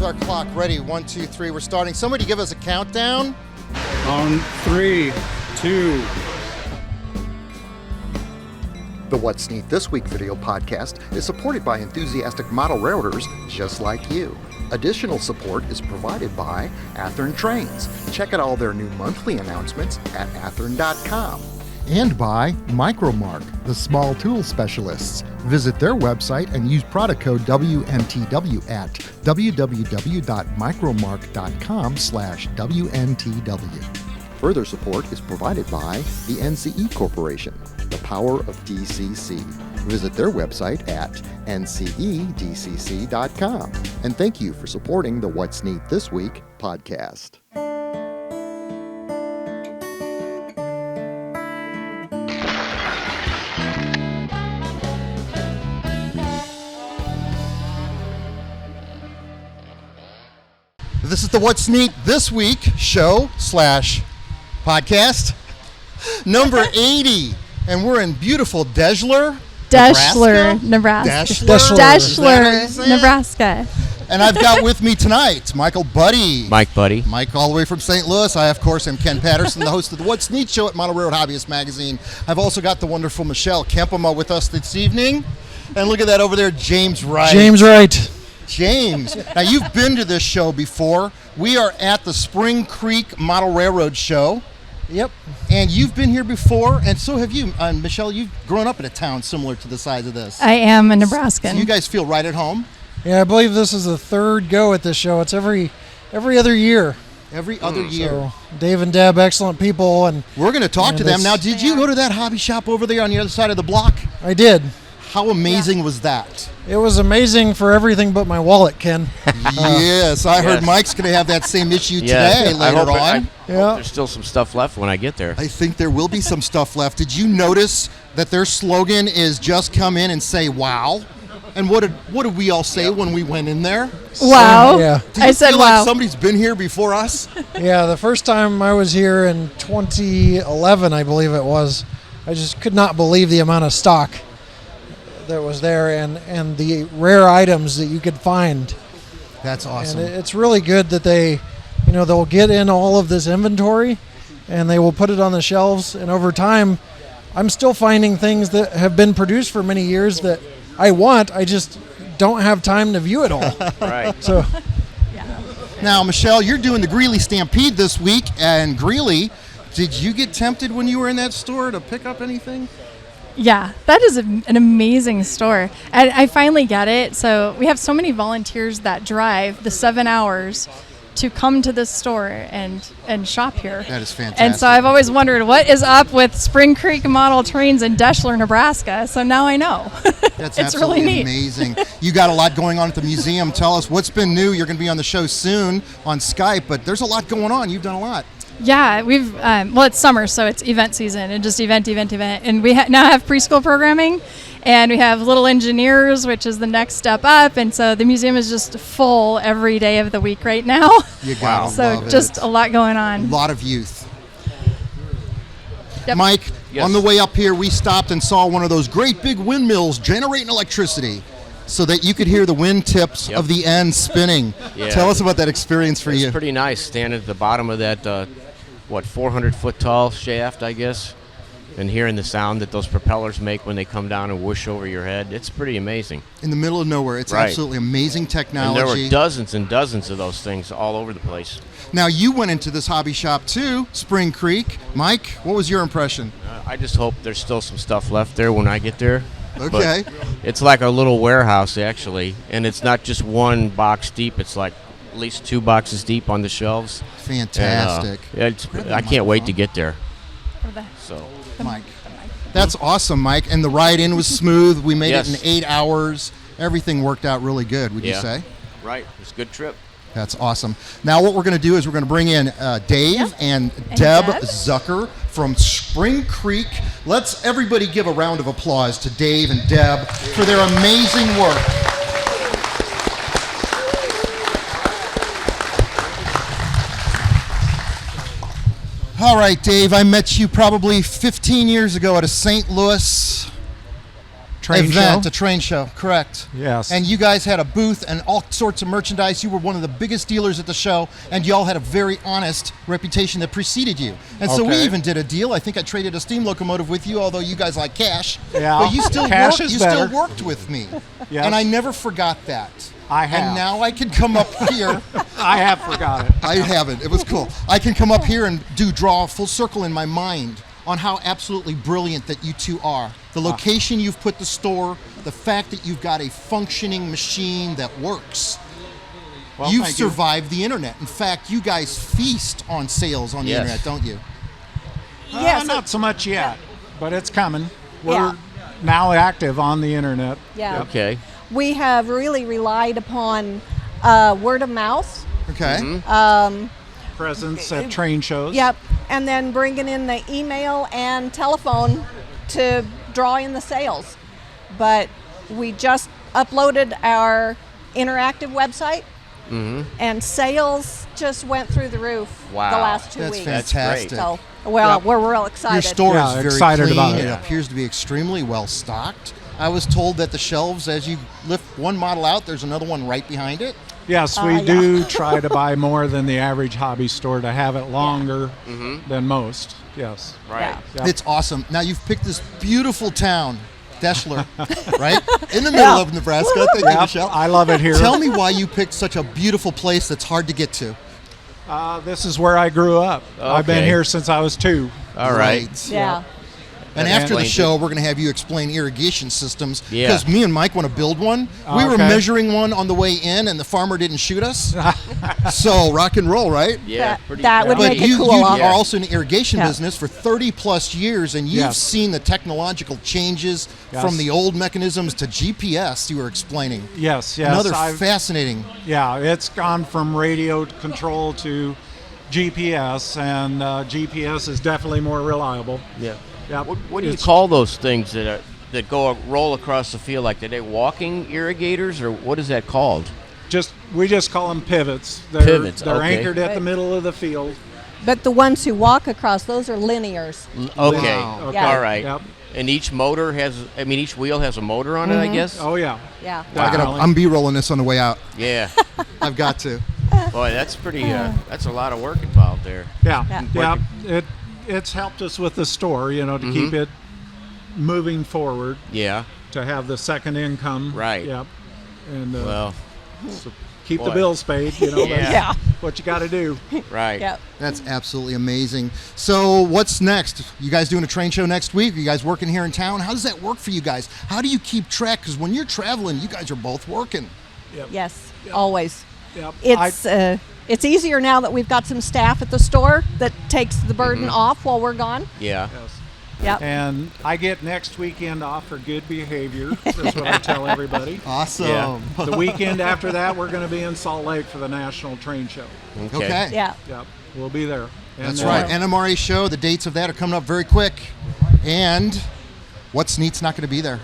our clock. Ready? 1, 2, 3. We're starting. Somebody give us a countdown. On 3, 2. The What's Neat This Week video podcast is supported by enthusiastic model railroaders just like you. Additional support is provided by Athearn Trains. Check out all their new monthly announcements at athearn.com. And by Micromark, the small tool specialists. Visit their website and use product code WNTW at www.micromark.com/WNTW. Further support is provided by the NCE Corporation, the power of DCC. Visit their website at ncedcc.com. And thank you for supporting the What's Neat This Week podcast. This is the What's Neat This Week show / podcast, number 80. And we're in beautiful Deshler, Nebraska. Nebraska. And I've got with me tonight Michael Budde. Budde. Mike all the way from St. Louis. I, of course, am Ken Patterson, the host of the What's Neat show at Model Railroad Hobbyist Magazine. I've also got the wonderful Michelle Kempema with us this evening. And look at that over there, James Wright. James Wright. James. Now, you've been to this show before. We are at the Spring Creek Model Railroad Show. Yep. And you've been here before, and so have you. Michelle, you've grown up in a town similar to the size of this. I am a Nebraskan. So you guys feel right at home? Yeah, I believe this is the third go at this show. It's every other year. Every other year. So Dave and Deb, excellent people. And we're going to talk to them. Now, did you go to that hobby shop over there on the other side of the block? I did. How amazing was that? It was amazing for everything but my wallet, Ken. Yes, I heard Mike's going to have that same issue today later on. I hope there's still some stuff left when I get there. I think there will be some stuff left. Did you notice that their slogan is just come in and say wow? And what did we all say when we went in there? Wow. Yeah. I said feel wow. Like somebody's been here before us? Yeah, the first time I was here in 2011, I believe it was, I just could not believe the amount of stock that was there and the rare items that you could find. That's awesome. And it's really good that they'll get in all of this inventory and they will put it on the shelves. And over time, I'm still finding things that have been produced for many years that I want. I just don't have time to view it all. Right. So. Now, Michelle, you're doing the Greeley Stampede this week. And Greeley, did you get tempted when you were in that store to pick up anything? Yeah, that is an amazing store. And I finally get it. So we have so many volunteers that drive the 7 hours to come to this store and shop here. That is fantastic. And so I've always wondered what is up with Spring Creek model trains in Deshler, Nebraska. So now I know. That's it's really neat. Amazing. You got a lot going on at the museum. Tell us what's been new. You're going to be on the show soon on Skype, but there's a lot going on. You've done a lot. Yeah, we've, it's summer, so it's event season and just event. And we now have preschool programming and we have Little Engineers, which is the next step up. And so the museum is just full every day of the week right now. You gotta so love just it. A lot going on. A lot of youth. Yep. Mike, Yes. on the way up here, we stopped and saw one of those great big windmills generating electricity so that you could hear the wind tips of the ends spinning. Yeah. Tell us about that experience for you. It's pretty nice standing at the bottom of that, 400-foot tall shaft, I guess, and hearing the sound that those propellers make when they come down and whoosh over your head. It's pretty amazing. In the middle of nowhere. It's Right. absolutely amazing technology. And there were dozens and dozens of those things all over the place. Now, you went into this hobby shop too, Spring Creek. Mike, what was your impression? I just hope there's still some stuff left there when I get there. Okay. But it's like a little warehouse, actually, and it's not just one box deep. It's like at least 2 boxes deep on the shelves. Fantastic. And, I can't wait to get there. So, Mike. That's awesome, Mike. And the ride-in was smooth. We made it in 8 hours. Everything worked out really good, would you say? Right. It's a good trip. That's awesome. Now what we're going to do is we're going to bring in Dave and Deb Zucker from Spring Creek. Let's everybody give a round of applause to Dave and Deb for their amazing work. All right, Dave, I met you probably 15 years ago at a St. Louis show. A train show, correct. Yes. And you guys had a booth and all sorts of merchandise. You were one of the biggest dealers at the show, and y'all had a very honest reputation that preceded you. And so we Okay. even did a deal. I think I traded a steam locomotive with you, although you guys like cash. Yeah. But you still Cash worked, is you better. still worked with me. Yes. And I never forgot that. I have. And now I can come up here. I have forgot it. I haven't. It was cool. I can come up here and draw a full circle in my mind on how absolutely brilliant that you two are. The location you've put the store, the fact that you've got a functioning machine that works. Well, You've thank you. survived the internet. In fact, you guys feast on sales on the Yes. internet, don't you? Yes. Not so much yet, but it's coming. We're Yeah. now active on the internet. Yeah. Okay. We have really relied upon word of mouth. Okay. Presence at train shows. Yep. And then bringing in the email and telephone to draw in the sales. But we just uploaded our interactive website, and sales just went through the roof Wow. the last 2 That's weeks. fantastic. So, well, Yep. we're real excited. Your store Yeah, is very excited clean. about it. It appears to be extremely well stocked. I was told that the shelves, as you lift one model out, there's another one right behind it. Yes, we yeah. do try to buy more than the average hobby store to have it longer than most. Yes. Right. Yeah. Yep. It's awesome. Now you've picked this beautiful town, Deshler, right? In the middle of Nebraska. Thank you, Yep, Michelle. I love it here. Tell me why you picked such a beautiful place that's hard to get to. This is where I grew up. I've been Okay. here since I was 2. All right. Yeah. And That after the explains show, we're going to have you explain irrigation systems. Yeah. Because me and Mike want to build one. We were Okay. measuring one on the way in, and the farmer didn't shoot us. So rock and roll, right? Yeah. That would But make it you cool. are Yeah. also in the irrigation Yeah. business for 30 plus years, and you've Yes. seen the technological changes Yes. from the old mechanisms to GPS. You were explaining. Yes, yes. Another I've- fascinating. Yeah, it's gone from radio control to GPS, and GPS is definitely more reliable. Yeah. Yep. What do you It's- call those things that roll across the field? Like, are they walking irrigators, or what is that called? We just call them pivots. They're, Pivots, They're okay. anchored at the middle of the field. But the ones who walk across, those are linears. Okay. Wow. Okay. Yeah. All right. Yep. And each motor each wheel has a motor on it, I guess? Oh yeah. Yeah. Wow. I'm B-rolling this on the way out. Yeah. I've got to. Boy, that's pretty, that's a lot of work involved there. Yeah. Yeah. Yeah. It's helped us with the store, to keep it moving forward, Yeah. to have the second income. Right. Yep. And Well, so keep the boy. bills paid. Yeah. That's what you got to do. right. Yep. That's absolutely amazing. So what's next? You guys doing a train show next week? Are you guys working here in town? How does that work for you guys? How do you keep track? Because when you're traveling, you guys are both working. Yes. Always. Yep. It's easier now that we've got some staff at the store that takes the burden off while we're gone. Yeah. Yes. Yep. And I get next weekend off for good behavior. That's what I tell everybody. Awesome. Yeah. The weekend after that, we're going to be in Salt Lake for the National Train Show. Okay. Yeah. Yep, we'll be there. And, That's right. NMRA show, the dates of that are coming up very quick. And what's neat's not going to be there.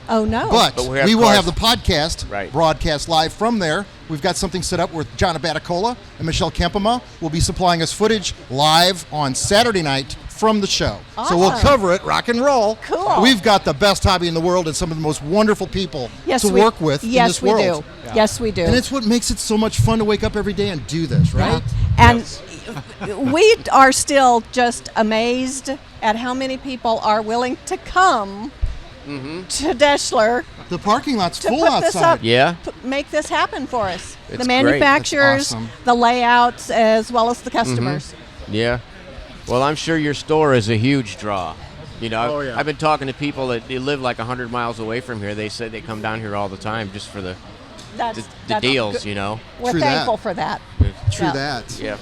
Oh no. But But we have we will cars- have the podcast Right. broadcast live from there. We've got something set up with John Abaticola and Michelle Kempema will be supplying us footage live on Saturday night from the show. So we'll Awesome. cover it, rock and roll. Cool. We've got the best hobby in the world and some of the most wonderful people yes, to we, work with in yes, this we world. do. Yes, we do. And it's what makes it so much fun to wake up every day and do this, right? And we are still just amazed at how many people are willing to come to Deshler The parking lot's to full put this outside. up, Yeah. make this happen for us. It's The great. manufacturers, That's awesome. the layouts, as well as the customers. Yeah. Well, I'm sure your store is a huge draw. Oh, yeah. I've been talking to people that they live like 100 miles away from here. They say they come down here all the time just for the That's deals, good. We're True that. thankful for that. True Yeah. that. Yeah.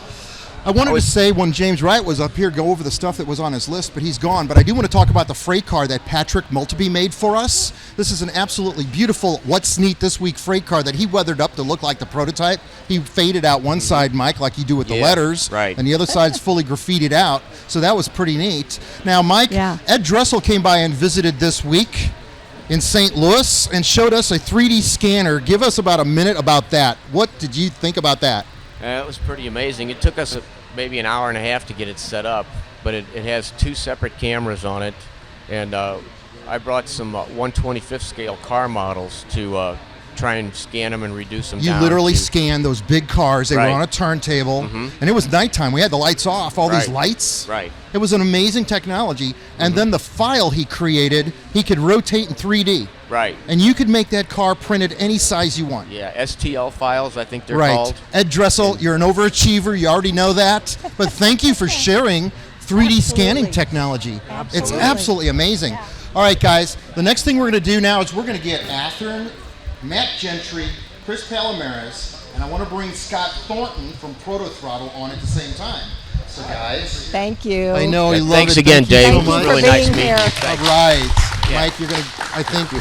I wanted to say when James Wright was up here, go over the stuff that was on his list, but he's gone. But I do want to talk about the freight car that Patrick Maltby made for us. This is an absolutely beautiful What's Neat This Week freight car that he weathered up to look like the prototype. He faded out one side, Mike, like you do with the Yeah, letters, right. and the other side's fully graffitied out. So that was pretty neat. Now, Mike, Yeah. Ed Dressel came by and visited this week in St. Louis and showed us a 3D scanner. Give us about a minute about that. What did you think about that? It was pretty amazing. It took us maybe an hour and a half to get it set up, but it has two separate cameras on it, and I brought some 1/25th scale car models to try and scan them and reduce them You down. literally to- scanned those big cars. They were Right. on a turntable, Mhm. and it was nighttime. We had the lights off, all these Right. lights. Right. It was an amazing technology. And then the file he created, he could rotate in 3D. Right. And you could make that car printed any size you want. Yeah, STL files, I think they're Right. called. Ed Dressel, you're an overachiever. You already know that. But thank you for sharing 3D scanning technology. It's absolutely amazing. All right, guys. The next thing we're going to do now is we're going to get Athearn, Matt Gentry, Chris Palomarez, and I want to bring Scott Thornton from Proto Throttle on at the same time. So, guys. Thank you. I know you love Thanks it. again, Thank you Dave. so Thank you much. for Really nice being meeting here. you. All Thanks. right. Yeah. Mike, you're going to, I think, you're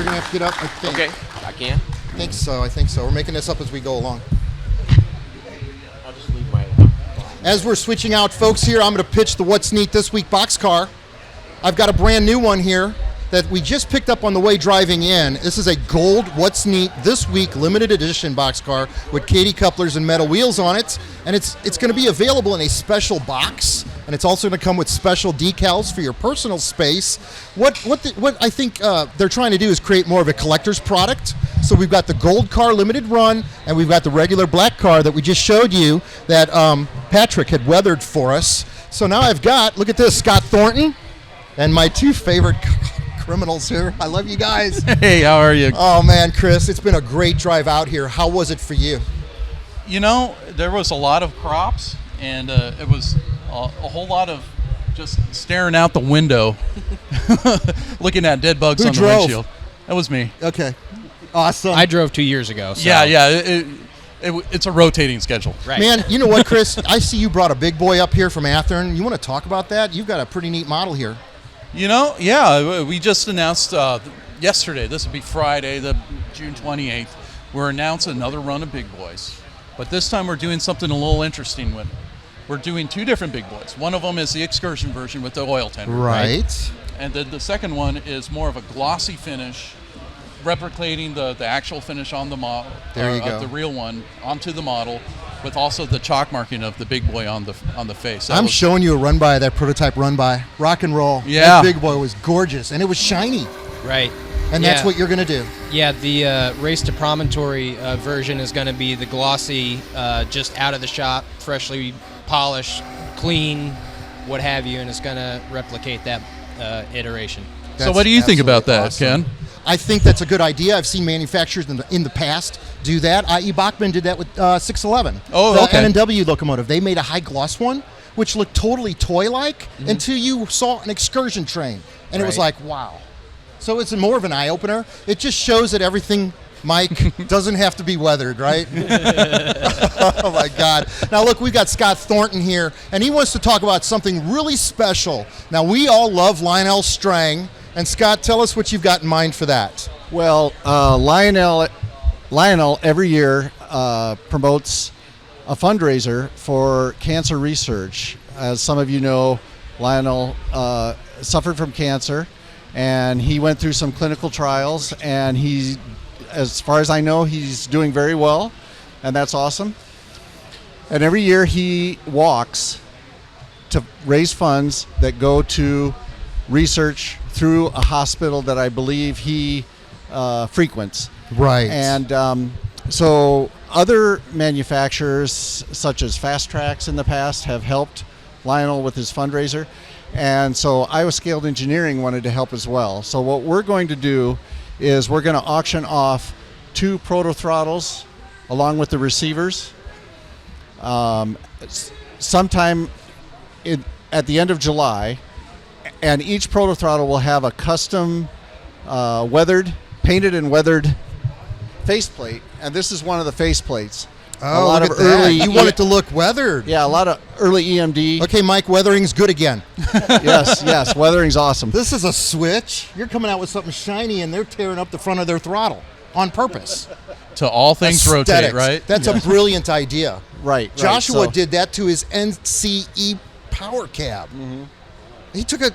going to have to get up, I think. Okay, I can. I think so. We're making this up as we go along. I'll just leave my... As we're switching out folks here, I'm going to pitch the What's Neat This Week boxcar. I've got a brand new one here that we just picked up on the way driving in. This is a gold What's Neat This Week limited edition boxcar with Katy couplers and metal wheels on it. And it's going to be available in a special box. And it's also going to come with special decals for your personal space. What I think they're trying to do is create more of a collector's product. So we've got the gold car limited run, and we've got the regular black car that we just showed you that Patrick had weathered for us. So now I've got, look at this, Scott Thornton and my two favorite criminals here. I love you guys. Hey, how are you? Oh man, Chris, it's been a great drive out here. How was it for you? You know, there was a lot of crops, and it was a whole lot of just staring out the window, looking at dead bugs Who on drove? the windshield. That was me. Okay, awesome. I drove 2 years ago. So. Yeah. It's a rotating schedule. Right. Man, you know what, Chris? I see you brought a big boy up here from Athearn. You want to talk about that? You've got a pretty neat model here. You know, yeah, we just announced yesterday, this will be Friday, the June 28th, we're announcing another run of big boys. But this time we're doing something a little interesting with it. We're doing two different big boys. One of them is the excursion version with the oil tender. Right. And then the second one is more of a glossy finish, replicating the actual finish on the model. There you go. The real one onto the model, with also the chalk marking of the big boy on the face. I'm showing you a run by, that prototype run by. Rock and roll. Yeah. That big boy was gorgeous, and it was shiny. Right. And that's what you're going to do. Yeah, the Race to Promontory version is going to be the glossy, just out of the shop, freshly polished, clean, what have you, and it's going to replicate that iteration. So what do you think about that, awesome. Ken? I think that's a good idea. I've seen manufacturers in the past do that. I.E. Bachmann did that with 611. Oh, the okay. N&W locomotive. They made a high gloss one, which looked totally toy-like until you saw an excursion train. And it was like, wow. So it's more of an eye-opener. It just shows that everything, Mike, doesn't have to be weathered, right? Oh, my God. Now, look, we've got Scott Thornton here, and he wants to talk about something really special. Now, we all love Lionel Strang. And Scott, tell us what you've got in mind for that. Well, Lionel every year promotes a fundraiser for cancer research. As some of you know, Lionel suffered from cancer, and he went through some clinical trials, and he, as far as I know, he's doing very well, and that's awesome. And every year he walks to raise funds that go to research through a hospital that I believe he frequents. Right. And so other manufacturers, such as Fast Tracks in the past, have helped Lionel with his fundraiser. And so Iowa Scaled Engineering wanted to help as well. So what we're going to do is we're going to auction off 2 Proto Throttles along with the receivers sometime at the end of July. And each Proto Throttle will have a custom painted and weathered faceplate. And this is one of the faceplates. Oh, a lot of early. You want it to look weathered. Yeah, a lot of early EMD. Okay, Mike, weathering's good again. Yes, weathering's awesome. This is a switch. You're coming out with something shiny, and they're tearing up the front of their throttle on purpose. To all things Aesthetics. rotate, right? That's a brilliant idea. Right. Joshua so. did that to his Nce Power Cab. Mm-hmm. He took a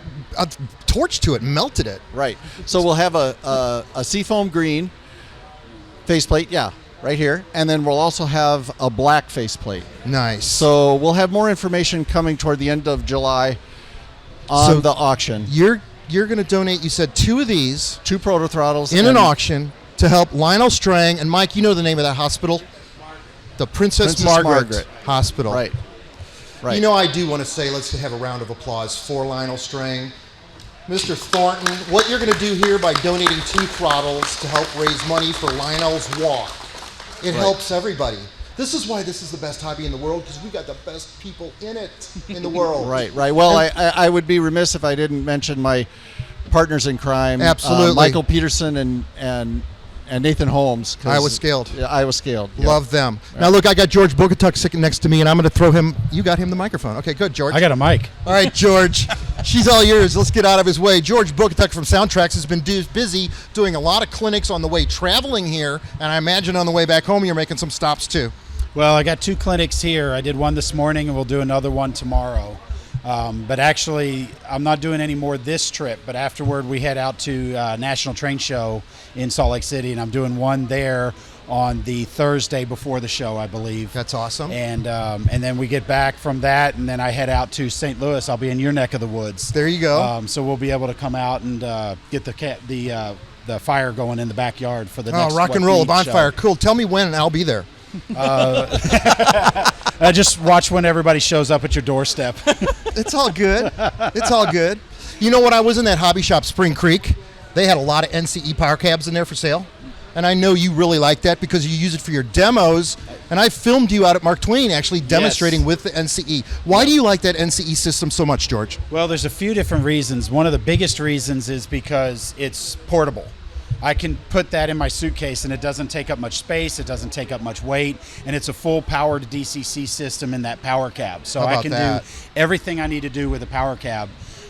torch to it and melted it. Right. So we'll have a seafoam green faceplate, right here. And then we'll also have a black faceplate. Nice. So we'll have more information coming toward the end of July on the auction. You're you're going to donate, you said 2 of these. 2 Proto Throttles. In an auction to help Lionel Strang. And Mike, you know the name of that hospital? The Princess Margaret Hospital. Right. You know, I do want to say, let's have a round of applause for Lionel Strang. Mr. Thornton, what you're going to do here by donating 2 throttles to help raise money for Lionel's walk, it helps everybody. This is why this is the best hobby in the world, because we got the best people in it in the world. Right. Well, I would be remiss if I didn't mention my partners in crime. Absolutely. Michael Peterson and Nathan Holmes. Iowa Scaled. Yeah, Iowa Scaled. Yeah. Love them. Right. Now, look, I got George Bogatiuk sitting next to me, and I'm going to throw him. You got him the microphone. Okay, good, George. I got a mic. All right, George. She's all yours. Let's get out of his way. George Bogatiuk from Soundtraxx has been busy doing a lot of clinics on the way traveling here, and I imagine on the way back home you're making some stops too. Well, I got 2 clinics here. I did one this morning, and we'll do another one tomorrow. But actually, I'm not doing any more this trip, but afterward we head out to National Train Show in Salt Lake City, and I'm doing one there on the Thursday before the show, I believe. That's awesome. And then we get back from that, and then I head out to St. Louis. I'll be in your neck of the woods. There you go. So we'll be able to come out and get the fire going in the backyard for the next rock and roll, bonfire. Show. Cool. Tell me when, and I'll be there. Just watch when everybody shows up at your doorstep. It's all good. It's all good. You know, when I was in that hobby shop, Spring Creek, they had a lot of Nce Power Cabs in there for sale. And I know you really like that because you use it for your demos. And I filmed you out at Mark Twain actually demonstrating with the Nce. Why do you like that Nce system so much, George? Well, there's a few different reasons. One of the biggest reasons is because it's portable. I can put that in my suitcase and it doesn't take up much space, it doesn't take up much weight, and it's a full powered DCC system in that power cab. So I can do everything I need to do with a power cab.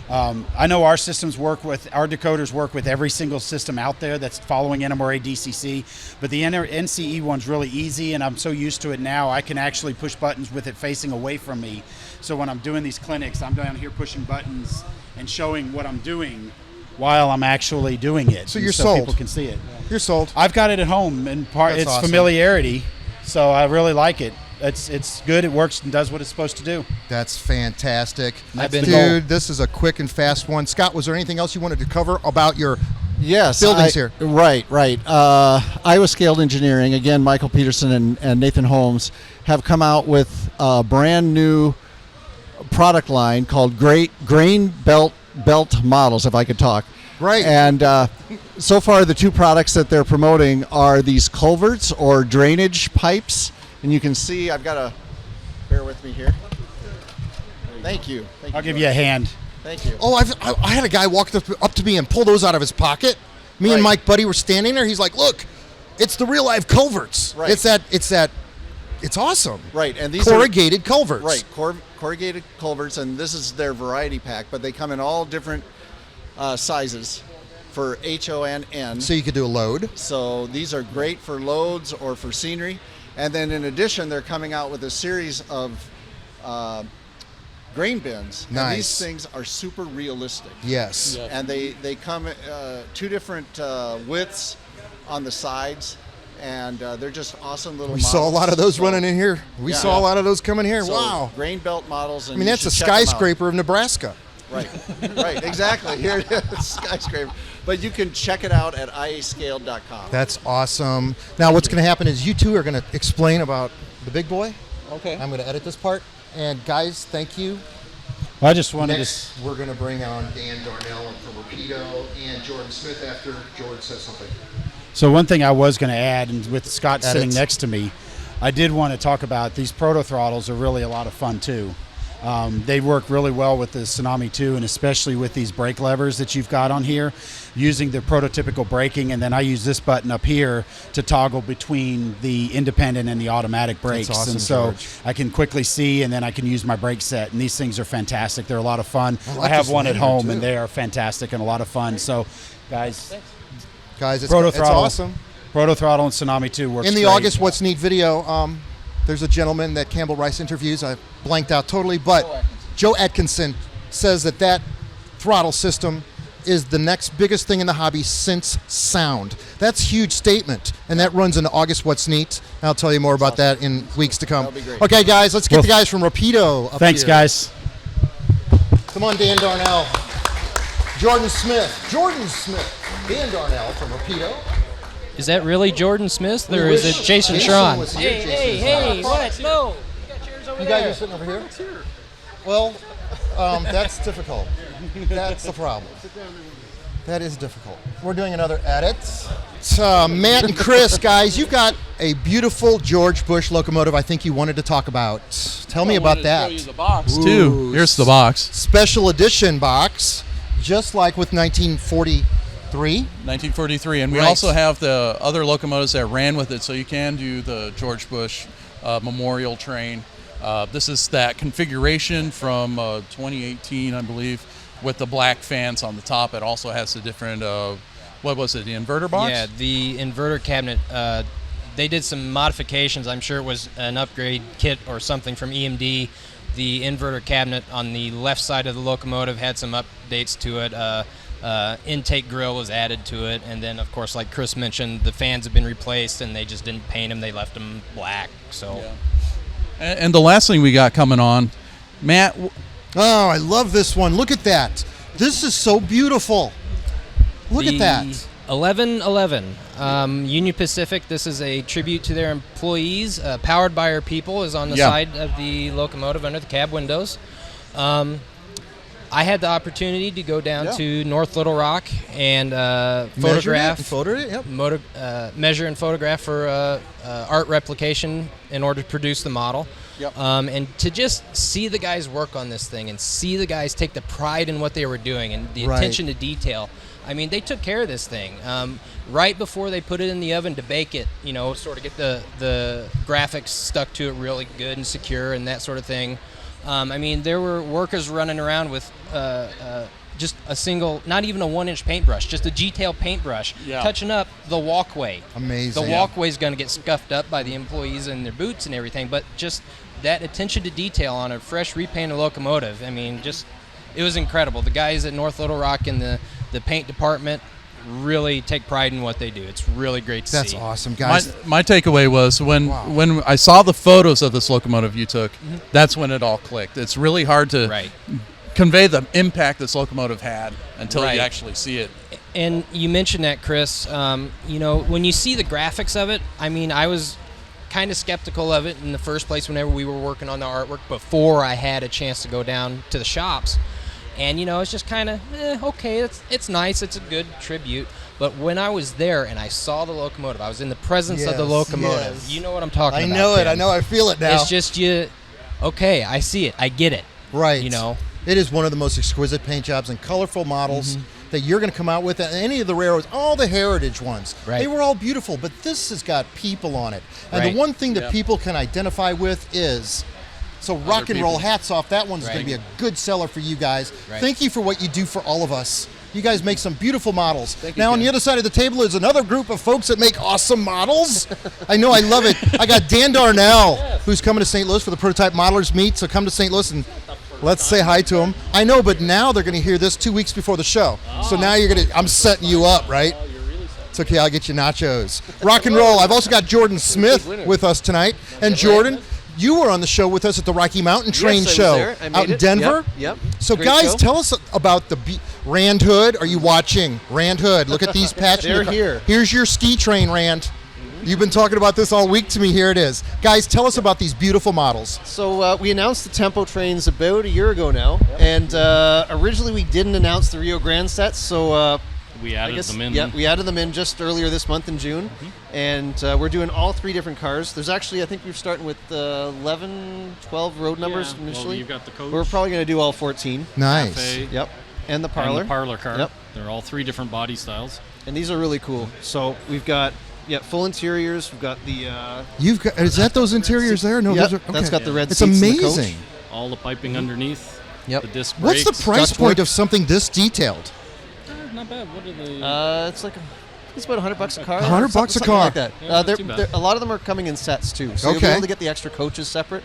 I know our decoders work with every single system out there that's following NMRA DCC, but the NCE one's really easy, and I'm so used to it now, I can actually push buttons with it facing away from me. So when I'm doing these clinics, I'm down here pushing buttons and showing what I'm doing while I'm actually doing it. So you're sold. People can see it. You're sold. I've got it at home, and it's awesome. Familiarity, so I really like it. It's good. It works and does what it's supposed to do. That's fantastic. Dude, this is a quick and fast one. Scott, was there anything else you wanted to cover about your buildings here? Right. Iowa Scaled Engineering, again, Michael Peterson and Nathan Holmes have come out with a brand new product line called Grain Belt Models, if I could talk. Right. And so far, the 2 products that they're promoting are these culverts or drainage pipes. And you can see, I've got bear with me here. Thank you. I'll give you a hand. Thank you. Oh, I had a guy walk up to me and pull those out of his pocket. Me and Mike Budde were standing there. He's like, look, it's the real life culverts. Right. It's awesome. Right. And these corrugated culverts. Right. Corrugated culverts, and this is their variety pack, but they come in all different sizes for HO and N. So you could do a load. So these are great for loads or for scenery. And then in addition, they're coming out with a series of grain bins. Nice. And these things are super realistic. Yes. Yeah. And they come 2 different widths on the sides. And they're just awesome little models. We saw a lot of those running in here. We saw a lot of those coming here. So Wow. Grain belt models. And I mean, that's a skyscraper of Nebraska. Right, exactly. Here it is, skyscraper. But you can check it out at iascaled.com. That's awesome. Now, what's going to happen is you 2 are going to explain about the big boy. Okay. I'm going to edit this part. And guys, thank you. I just wanted Next, we're going to bring on Dan Darnell from Rapido and Jordan Smith after George says something. So one thing I was going to add, and with Scott sitting next to me, I did want to talk about these Proto Throttles are really a lot of fun too. They work really well with the Tsunami 2, and especially with these brake levers that you've got on here, using the prototypical braking, and then I use this button up here to toggle between the independent and the automatic brakes. That's awesome, and so George. I can quickly see, and then I can use my brake set, and these things are fantastic. They're a lot of fun. I have this one at home, too. and they are fantastic and a lot of fun. So, guys, it's Throttle. awesome. Proto Throttle and Tsunami 2 works In the great. August What's Neat video, there's a gentleman that Campbell Rice interviews. I blanked out totally, but Joe Atkinson says that throttle system is the next biggest thing in the hobby since sound. That's a huge statement, and that runs into August What's Neat. I'll tell you more about that in weeks to come. That'll be great. Okay, guys, let's get the guys from Rapido up Thanks, here. guys. Come on, Dan Darnell. Jordan Smith, Dan Darnell from Rapido. Is that really Jordan Smith, or is it Jason Schron? Was here. Hey, what? No. You guys are sitting over here? Well, that's difficult. That's the problem. That is difficult. We're doing another edit. Matt and Chris, guys, you've got a beautiful George Bush locomotive I think you wanted to talk about. Tell me about that. Show you the box, too. Here's the box. Special edition box, just like with 1943. 1943, and we also have the other locomotives that ran with it, so you can do the George Bush memorial train. This is that configuration from 2018, I believe, with the black fans on the top. It also has the different, what was it, the inverter box? Yeah, the inverter cabinet. They did some modifications. I'm sure it was an upgrade kit or something from EMD. The inverter cabinet on the left side of the locomotive had some updates to it. Intake grill was added to it, and then, of course, like Chris mentioned, the fans have been replaced, and they just didn't paint them. They left them black. So. Yeah. And the last thing we got coming on, Matt. Oh, I love this one. Look at that. This is so beautiful. Look at that. 1111 Union Pacific. This is a tribute to their employees. Powered by Our People is on the side of the locomotive under the cab windows. I had the opportunity to go down to North Little Rock and photograph, measure and photograph for art replication in order to produce the model. And to just see the guys work on this thing and see the guys take the pride in what they were doing and the attention to detail. I mean, they took care of this thing. Right before they put it in the oven to bake it, you know, sort of get the graphics stuck to it really good and secure and that sort of thing. I mean, there were workers running around with just a single, not even a 1-inch paintbrush, just a G-tail paintbrush, touching up the walkway. Amazing. The walkway's going to get scuffed up by the employees and their boots and everything, but just that attention to detail on a fresh repainted locomotive, I mean, just, it was incredible. The guys at North Little Rock in the paint department really take pride in what they do. It's really great to see. That's awesome, guys. My takeaway was when I saw the photos of this locomotive you took, that's when it all clicked. It's really hard to convey the impact this locomotive had until you actually see it. And you mentioned that, Chris. You know, when you see the graphics of it, I mean, I was kind of skeptical of it in the first place whenever we were working on the artwork before I had a chance to go down to the shops. And, you know, it's just kind of, okay, it's nice. It's a good tribute. But when I was there and I saw the locomotive, I was in the presence of the locomotive. Yes. You know what I'm talking about. I know it. Tim. I know. I feel it now. It's just okay, I see it. I get it. Right. You know. It is one of the most exquisite paint jobs and colorful models that you're going to come out with. Any of the railroads, all the heritage ones, they were all beautiful. But this has got people on it. And the one thing that people can identify with is... So rock and roll, hats off. That one's going to be a good seller for you guys. Thank you for what you do for all of us. You guys make some beautiful models. Now, on the other side of the table is another group of folks that make awesome models. I know, I love it. I got Dan Darnell, who's coming to St. Louis for the Prototype Modelers Meet. So come to St. Louis and let's say hi to him. I know, but now they're going to hear this 2 weeks before the show. So now I'm setting you up, right? It's okay, I'll get you nachos. Rock and roll. I've also got Jordan Smith with us tonight. And Jordan, you were on the show with us at the Rocky Mountain Train show out in Denver. Yep. So guys, tell us about the Rand Hood. Are you watching? Rand Hood, look at these patches. They're here. Here's your ski train, Rand. You've been talking about this all week to me. Here it is. Guys, tell us about these beautiful models. So we announced the Tempo trains about a year ago now. And originally we didn't announce the Rio Grande sets, so... we added them in. Yeah, we added them in just earlier this month in June. And we're doing all 3 different cars. There's actually, I think we're starting with 11, 12 road numbers initially. Well, you've got the coach. We're probably going to do all 14. Nice. Cafe, yep. And the parlor. And the parlor car. Yep. They're all 3 different body styles. And these are really cool. So we've got full interiors. We've got the... You've got, is that those interiors there? No, those are, okay. That's got the red it's seats amazing. in the coach. All the piping underneath. Yep. The disc brakes. What's the price point of something this detailed? Not bad. What are they? It's like it's about $100 a car. $100 a car. Like that. Yeah, a lot of them are coming in sets too, so you'll be able to get the extra coaches separate.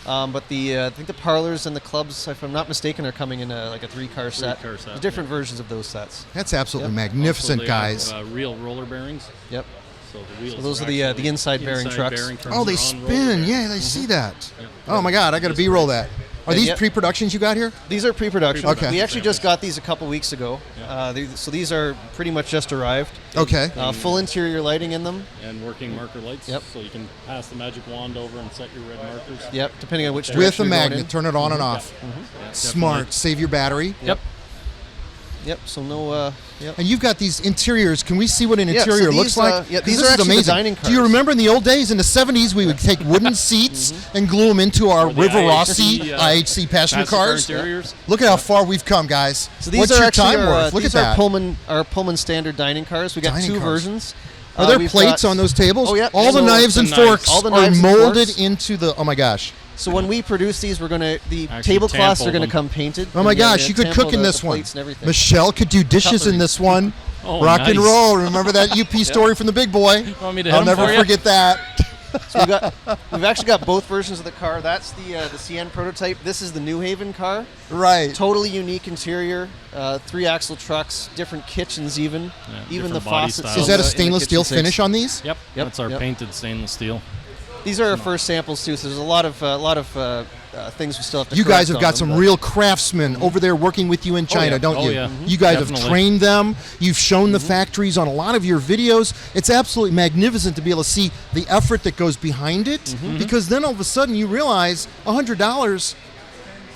But I think the parlors and the clubs, if I'm not mistaken, are coming in like a 3-car set. There's different versions of those sets. That's absolutely magnificent, guys. Real roller bearings. Yep. So the wheels. So those are the inside bearing trucks. Oh, they spin. Yeah, they see that. Yep. Oh my God, I got to B-roll that. Are these pre-productions you got here? These are pre-production. Okay. We actually just got these a couple weeks ago. So these are pretty much just arrived. Okay. Full interior lighting in them. And working marker lights. Yep. So you can pass the magic wand over and set your red markers. Yep, depending on which direction With a you're going magnet, in. turn it on and off. Yeah, Smart. definitely. Save your battery. Yep. Yep, so no... Yep. And you've got these interiors. Can we see what an interior so looks these, like? yeah, 'Cause these this are is actually the amazing. dining Do you cars. remember in the old days, in the 70s, we would take wooden seats and glue them into our Or the River IHC, Rossi IHC passenger cars? interiors. Look at how far we've come, guys. So these What's are your actually time worth? Look these at are that. our Pullman standard dining cars. We got Dining two cars. versions. Are there We've plates got- on those tables? Oh, yeah. All the So knives and forks all the are knives and molded forks. into the. Oh my gosh. So when we produce these, we're the Actually tablecloths are tampo going to them. come painted. Oh my and, yeah, gosh, you could tampo cook in the this one. plates and everything. Michelle could do dishes in this one. Oh, Rock and nice. roll. Remember that UP story from the big boy? Want me to I'll hit 'em never for you? forget that. So we've actually got both versions of the car. That's the CN prototype. This is the New Haven car. Right. Totally unique interior. 3-axle trucks, different kitchens even. Yeah, Even the different body faucets. styles. Is that a in the stainless kitchen steel sinks. finish on these? Yep. Yep, That's our yep. painted stainless steel. These are our first samples too. So there's a lot of things we still have to. You guys correct have on got them, some but- real craftsmen over there working with you in China, yeah. don't Oh, you? yeah. You guys have Definitely. trained them. You've shown the factories on a lot of your videos. It's absolutely magnificent to be able to see the effort that goes behind it, because then all of a sudden you realize $100,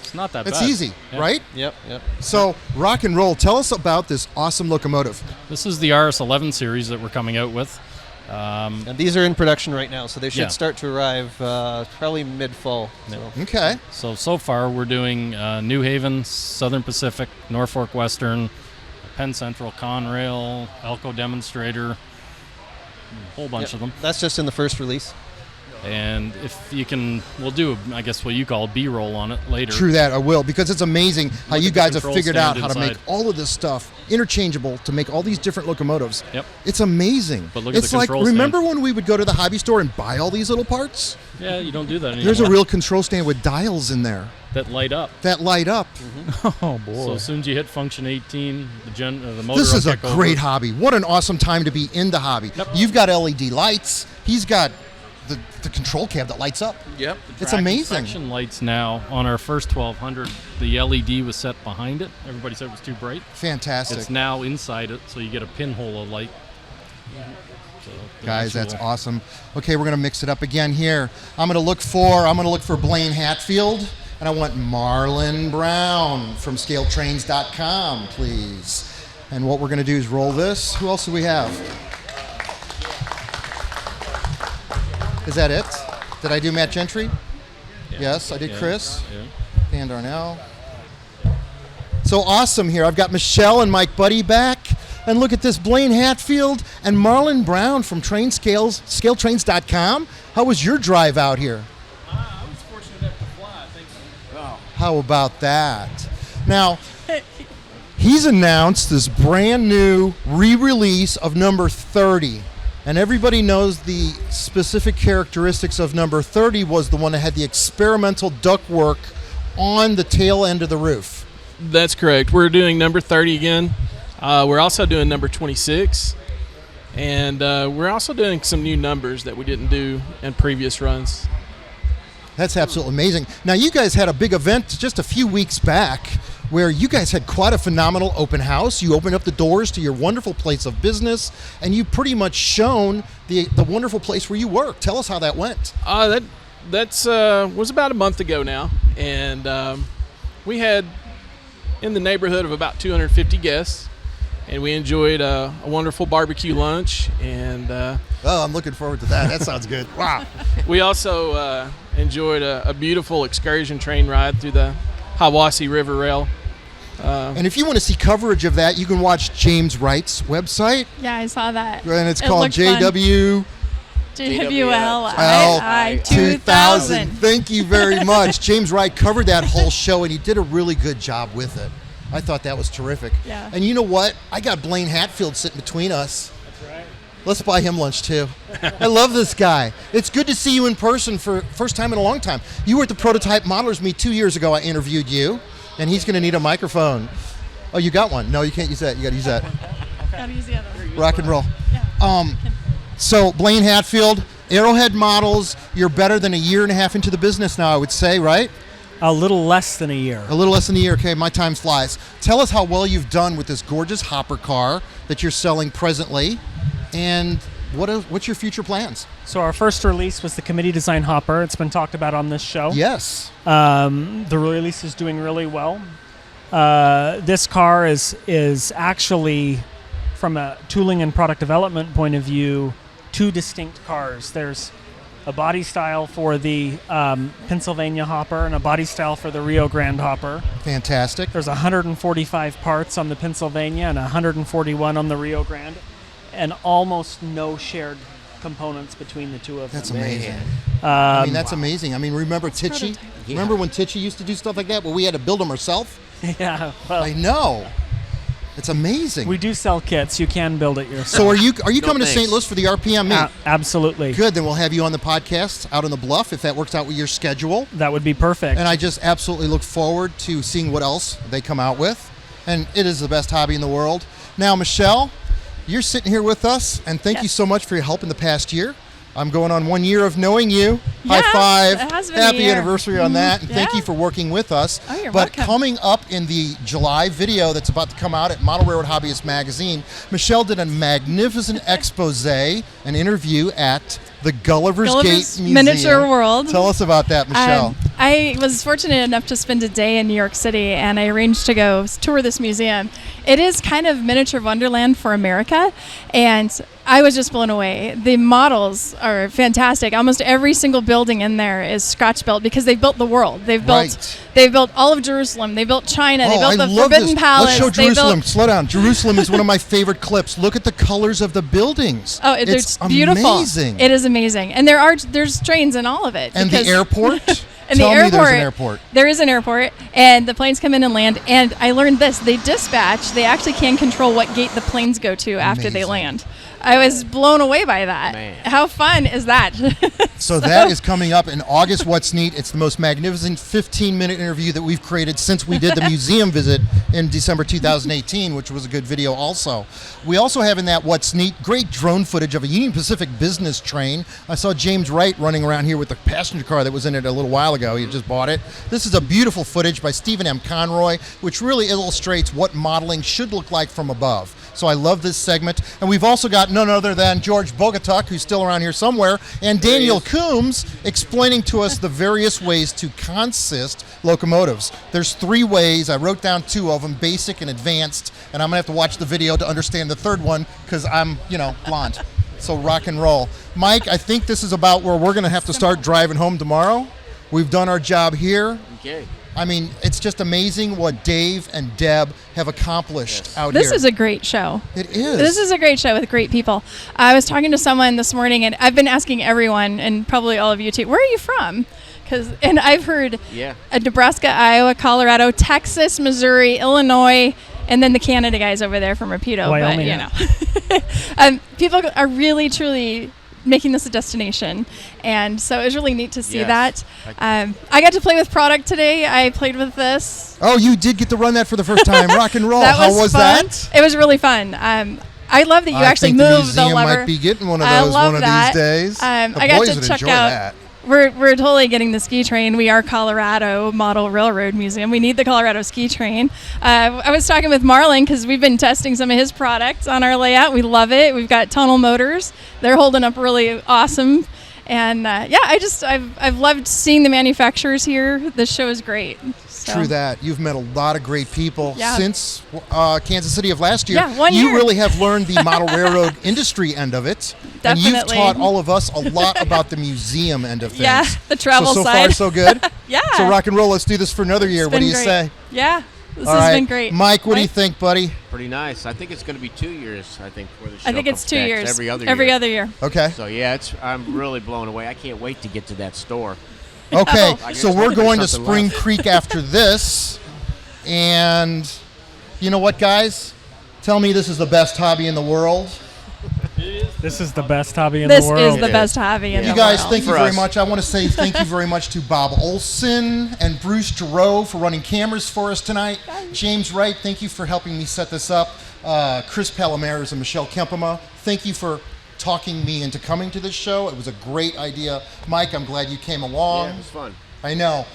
It's not that it's bad. easy, Yeah. right? Yep. So rock and roll. Tell us about this awesome locomotive. This is the RS11 series that we're coming out with. And these are in production right now, so they should Yeah. start to arrive probably mid-fall. So. Okay. So far we're doing New Haven, Southern Pacific, Norfolk Western, Penn Central, Conrail, Elko Demonstrator, a whole bunch Yep. of them. That's just in the first release. And if you can, we'll do, I guess, what you call a B-roll on it later. True that, I will, because it's amazing how Look you at the guys have control figured out stand how to make inside. all of this stuff interchangeable to make all these different locomotives. Yep. It's amazing. But look at It's the like, control remember stand. when we would go to the hobby store and buy all these little parts? Yeah, you don't do that anymore. There's a real control stand with dials in there that light up. that light up. Oh boy. So as soon as you hit function 18, the motor This will is a kick over. great hobby. What an awesome time to be in the hobby. Yep. You've got LED lights. He's got the control cab that lights up. Yep. It's Track amazing. inspection lights now on our first 1200. The LED was set behind it. Everybody said it was too bright. Fantastic. It's now inside it, so you get a pinhole of light. So the Guys, that's actual- awesome. Okay, we're gonna mix it up again here. I'm gonna look for Blaine Hatfield, and I want Marlin Brown from ScaleTrains.com, please. And what we're gonna do is roll this. Who else do we have? Is that it? Did I do Matt Gentry? Yeah. Yes, I did Yeah. Chris. Yeah. Dan Darnell. So awesome here. I've got Michelle and Mike Budde back. And look at this, Blaine Hatfield and Marlin Brown from ScaleTrains.com. How was your drive out here? I was fortunate enough to fly. Thank you. How about that? Now, he's announced this brand new re-release of number 30. And everybody knows the specific characteristics of number 30 was the one that had the experimental ductwork on the tail end of the roof. That's correct. We're doing number 30 again. We're also doing number 26. And we're also doing some new numbers that we didn't do in previous runs. That's absolutely amazing. Now, you guys had a big event just a few weeks back where you guys had quite a phenomenal open house. You opened up the doors to your wonderful place of business, and you pretty much shown the wonderful place where you work. Tell us how that went. That's was about a month ago now. And we had in the neighborhood of about 250 guests. And we enjoyed a wonderful barbecue lunch. And Oh, I'm looking forward to that. That sounds good. Wow. we also enjoyed a beautiful excursion train ride through the Hiwassee River Rail. And if you want to see coverage of that, you can watch James Wright's website. Yeah, I saw that. And it's It called looked fun. JWLI 2000. Thank you very much. James Wright covered that whole show, and he did a really good job with it. I thought that was terrific. Yeah. And you know what? I got Blaine Hatfield sitting between us. That's right. Let's buy him lunch too. I love this guy. It's good to see you in person for first time in a long time. You were at the Prototype Modelers Meet 2 years ago. I interviewed you, and he's going to need a microphone. Oh, you got one? No, you can't use that. You got to use that. Gotta use the other one. Rock and roll. Yeah. So Blaine Hatfield, Arrowhead Models. You're better than a year and a half into the business now, I would say, right? A little less than a year. A little less than a year. Okay, my time flies. Tell us how well you've done with this gorgeous hopper car that you're selling presently, and what's your future plans? So our first release was the committee design hopper. It's been talked about on this show. Yes. The release is doing really well. This car is actually, from a tooling and product development point of view, two distinct cars. There's a body style for the Pennsylvania hopper and a body style for the Rio Grande hopper. Fantastic. There's 145 parts on the Pennsylvania and 141 on the Rio Grande, and almost no shared components between the two of them. That's amazing. I mean, that's amazing. I mean, remember Tichy? Remember when Tichy used to do stuff like that? Well, we had to build them ourselves? Yeah. Well, I know. It's amazing. We do sell kits. You can build it yourself. So are you coming to St. Louis for the RPM meet? Absolutely. Good. Then we'll have you on the podcast out on the Bluff if that works out with your schedule. That would be perfect. And I just absolutely look forward to seeing what else they come out with. And it is the best hobby in the world. Now, Michelle, you're sitting here with us, and thank you so much for your help in the past year. I'm going on 1 year of knowing you. Yes, High five. it has been Happy a year. anniversary on that. And thank you for working with us. Oh, you're but welcome. coming up in the July video that's about to come out at Model Railroad Hobbyist Magazine, Michelle did a magnificent expose, an interview at the Gulliver's Gate Museum. Miniature World. Tell us about that, Michelle. I was fortunate enough to spend a day in New York City, and I arranged to go tour this museum. It is kind of miniature wonderland for America, and I was just blown away. The models are fantastic. Almost every single building in there is Scotch built because they built the world. They've built all of Jerusalem. They built China. They built the Forbidden Palace. Let's show Jerusalem. Slow down. Jerusalem is one of my favorite clips. Look at the colors of the buildings. Oh, it's beautiful. Amazing. It is amazing, and there's trains in all of it. And the airport. And Tell the me there's an airport. There is an airport, and the planes come in and land. And I learned this: they dispatch. They actually can control what gate the planes go to after they land. I was blown away by that. Man. How fun is that? So that is coming up in August. What's Neat? It's the most magnificent 15-minute interview that we've created since we did the museum visit in December 2018, which was a good video also. We also have in that What's Neat great drone footage of a Union Pacific business train. I saw James Wright running around here with the passenger car that was in it a little while ago. He just bought it. This is a beautiful footage by Stephen M. Conroy, which really illustrates what modeling should look like from above. So I love this segment. And we've also got none other than George Bogatiuk, who's still around here somewhere, and Daniel Coombs explaining to us the various ways to consist locomotives. There's 3 ways. I wrote down 2 of them, basic and advanced, and I'm going to have to watch the video to understand the third one because I'm, blonde. So rock and roll. Mike, I think this is about where we're going to have to start driving home tomorrow. We've done our job here. Okay. I mean, it's just amazing what Dave and Deb have accomplished out here. This is a great show. It is. This is a great show with great people. I was talking to someone this morning, and I've been asking everyone, and probably all of you too, where are you from? And I've heard Nebraska, Iowa, Colorado, Texas, Missouri, Illinois, and then the Canada guys over there from Rapido. Wyoming. But, people are really, truly making this a destination, and so it was really neat to see that. I got to play with product today. I played with this. Oh, you did get to run that for the first time. Rock and roll. How was fun. that? It was really fun. I love that you actually think move the lever. The museum might be getting one of those one of these days. I The got boys to would check enjoy out. that. We're totally getting the ski train. We are Colorado Model Railroad Museum. We need the Colorado ski train. I was talking with Marlin because we've been testing some of his products on our layout. We love it. We've got tunnel motors. They're holding up really awesome. And I've loved seeing the manufacturers here. This show is great. So. True that. You've met a lot of great people Yeah. since Kansas City of last year. Yeah, 1 You year. really have learned the model railroad industry end of it. Definitely. And you've taught all of us a lot about the museum end of things. Yeah, the travel so side. far, so good. Yeah. So rock and roll. Let's do this for another year. What do you great. say? Yeah. This All has right. been great. Mike, what do you think, buddy? Pretty nice. I think it's going to be 2 years, before the show I think it's comes 2 back. years. It's every other Every year. other year. Okay. So, I'm really blown away. I can't wait to get to that store. Okay, I so guess we're there's going to something Spring left. Creek after this. And you know what, guys? Tell me this is the best hobby in the world. This is the best hobby in This the world. is the best hobby in the You world. guys, thank you For very us. much. I want to say thank you very much to Bob Olson and Bruce Giroux for running cameras for us tonight. James Wright, thank you for helping me set this up. Chris Palomarez and Michelle Kempema, thank you for talking me into coming to this show. It was a great idea. Mike, I'm glad you came along. Yeah, it was fun. I know.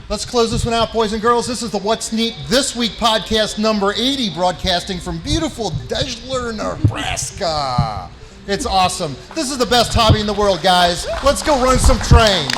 Let's close this one out, boys and girls. This is the What's Neat This Week podcast number 80, broadcasting from beautiful Deshler, Nebraska. It's awesome. This is the best hobby in the world, guys. Let's go run some trains.